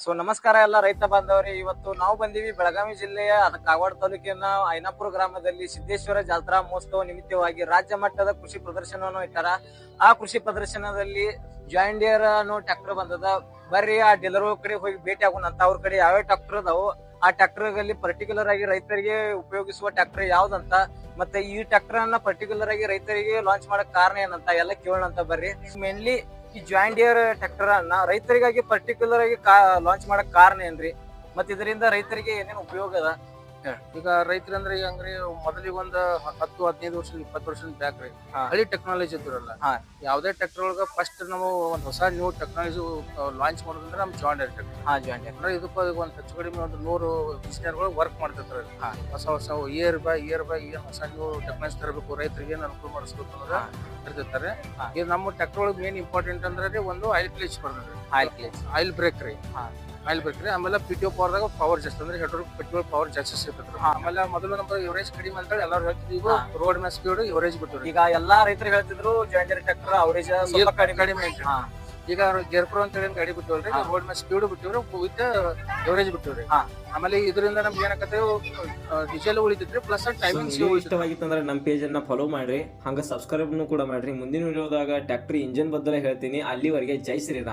So ನಮಸ್ಕಾರ ಎಲ್ಲ ರೈತ ಬಾಂಧವರೇ. ಇವತ್ತು ನಾವು ಬಂದೀವಿ ಬೆಳಗಾವಿ ಜಿಲ್ಲೆಯ ಕಾಗವಾಡ ತಾಲೂಕಿನ ಐನಾಪುರ ಗ್ರಾಮದಲ್ಲಿ ಸಿದ್ದೇಶ್ವರ ಜಾತ್ರಾ ಮಹೋತ್ಸವ ನಿಮಿತ್ತವಾಗಿ ರಾಜ್ಯ ಮಟ್ಟದ ಕೃಷಿ ಪ್ರದರ್ಶನವನ್ನು ಇಟ್ಟಾರ. ಆ ಕೃಷಿ ಪ್ರದರ್ಶನದಲ್ಲಿ ಜಾಯಿಂಟ್ ಡಿಯರ್ ಅನ್ನೋ ಟ್ರ್ಯಾಕ್ಟರ್ ಬಂದದ. ಬರ್ರಿ ಆ ಡೀಲರ್ ಕಡೆ ಹೋಗಿ ಭೇಟಿ ಆಗೋಣ ಅಂತ. ಅವ್ರ ಕಡೆ ಯಾವ್ಯಾವ ಟ್ರ್ಯಾಕ್ಟರ್ ಅದಾವು, ಆ ಟ್ರ್ಯಾಕ್ಟರ್ ಅಲ್ಲಿ ಪರ್ಟಿಕ್ಯುಲರ್ ಆಗಿ ರೈತರಿಗೆ ಉಪಯೋಗಿಸುವ ಟ್ರ್ಯಾಕ್ಟರ್ ಯಾವ್ದಂತ, ಮತ್ತೆ ಈ ಟ್ರ್ಯಾಕ್ಟರ್ ಅನ್ನ ಪರ್ಟಿಕ್ಯುಲರ್ ಆಗಿ ರೈತರಿಗೆ ಲಾಂಚ್ ಮಾಡಕ್ ಕಾರಣ ಏನಂತ ಎಲ್ಲ ಕೇಳೋಣ ಅಂತ ಬರ್ರಿ. ಮೇನ್ಲಿ ಈ ಜಾಯಿಂಟ್ ಡಿಯರ್ ಟ್ರ್ಯಾಕ್ಟರ್ ಅನ್ನ ರೈತರಿಗಾಗಿ ಪರ್ಟಿಕ್ಯುಲರ್ ಆಗಿ ಲಾಂಚ್ ಮಾಡಕ್ ಕಾರಣ ಏನ್ರಿ, ಮತ್ ಇದರಿಂದ ರೈತರಿಗೆ ಏನೇನು ಉಪಯೋಗ ಅದ? ಈಗ ರೈತರಂದ್ರೆ ಈಗ ಹಂಗ್ರಿ ಮೊದಲಿಗೆ ಒಂದ್ 10-15 ವರ್ಷ 20 ವರ್ಷ ಬ್ಯಾಕ್ ರೀ ಹಳಿ ಟೆಕ್ನಾಲಜಿ ಇದ್ರಲ್ಲ. ಯಾವ್ದೇ ಟ್ರ್ಯಾಕ್ಟರ್ ಒಳಗ ಫಸ್ಟ್ ನಾವು ಒಂದ್ ಹೊಸ ನ್ಯೂ ಟೆಕ್ನಾಲಜಿ ಲಾಂಚ್ ಮಾಡೋದಂದ್ರೆ ನಮ್ joint dear tractor. Joint dear ಅಂದ್ರೆ ಇದಕ್ಕ ಒಂದ್ ಹೆಚ್ಚು ಕಡಿಮೆ ಒಂದು 100 ಇಂಜಿನಿಯರ್ಗಳು ವರ್ಕ್ ಮಾಡ್ತಿರ್ತಾರೆ. ಹೊಸ ಇಯರ್ ಬೈ ಇಯರ್ ಹೊಸ ನ್ಯೂ ಟೆಕ್ನಾಲಜಿ ತರಬೇಕು, ರೈತರಿಗೆ ಅನುಕೂಲ ಮಾಡಿಸ್ಬೇಕು ಅನ್ನೋದು ಇರ್ತಿರ್ತಾರೆ. ಈಗ ನಮ್ಮ ಟ್ರ್ಯಾಕ್ಟರ್ ಒಳಗೆ ಮೇನ್ ಇಂಪಾರ್ಟೆಂಟ್ ಅಂದ್ರೆ ಒಂದು ಆಯಿಲ್ ಕ್ಲಚ್ ಬರ್ತದೆ, ಆಯಿಲ್ ಬ್ರೇಕ್ ರೀ. ಆಯಿಲ್ ಬ್ರೇಕ್ ರೀ. ಆಮೇಲೆ ಪಿಟಿಒ ಪವರ್ದಾಗ ಪವರ್ ಜಾಸ್ತಿ ಅಂದ್ರೆ ಹೆಡ್ರೋಲ್ ಪೆಟ್ರೋಲ್ ಪವರ್ ಜಾಸ್ತಿ ಸಿಗ್ತದೆ. ಆಮೇಲೆ ಮೊದಲು ನಮ್ಮ ಇವರೇಜ್ ಕಡಿಮೆ ಅಂತ ಹೇಳಿ ಎಲ್ಲರೂ ಹೇಳ್ತಿದ್ವಿ. ರೋಡ್ ಮ್ಯಾನ್ ಸ್ಪೀಡ್ ಇವರೇಜ್ ಬಿಟ್ಟು ಈಗ ಎಲ್ಲಾ ರೈತರು ಹೇಳ್ತಿದ್ರು ಜಾಯಿಂಟ್ ಡಿಯರ್ ಟ್ರ್ಯಾಕ್ಟರ್ ಅವರೇಜ್ ಸ್ವಲ್ಪ ಕಡಿಮೆ ಐತಿ. ಈಗ ಗೇರ್ ಪ್ರೋ ಅಂತ ಹೇಳಿ ಗಾಡಿ ಬಿಟ್ಟಿವ್ರಿ, ರೋಡ್ ಮ್ಯಾನ್ ಸ್ಪೀಡ್ ಬಿಟ್ಟಿವ್ರಿ, ವಿತ್ ಇವರೇಜ್ ಬಿಟ್ಟಿವ್ರಿ. ಆಮೇಲೆ ಇದರಿಂದ ನಮ್ಗೆ ಏನಕತ್ತೆ ಡೀಸೆಲ್ ಉಳಿತೈತ್ರಿ, ಪ್ಲಸ್ ಟೈಮಿಂಗ್ ಇಷ್ಟವಾಗಿತ್ತು ಅಂದ್ರೆ ನಮ್ಮ ಪೇಜ್ ಅನ್ನ ಫಾಲೋ ಮಾಡ್ರಿ, ಹಂಗ ಸಬ್ಸ್ಕ್ರೈಬ್ ಕೂಡ ಮಾಡ್ರಿ. ಮುಂದಿನ ವಿಡಿಯೋದಾಗ ಟ್ರ್ಯಾಕ್ಟರ್ ಇಂಜಿನ್ ಬದಲ ಹೇಳ್ತೀನಿ. ಅಲ್ಲಿವರೆಗೆ ಜೈ ಶ್ರೀರಾಮ್.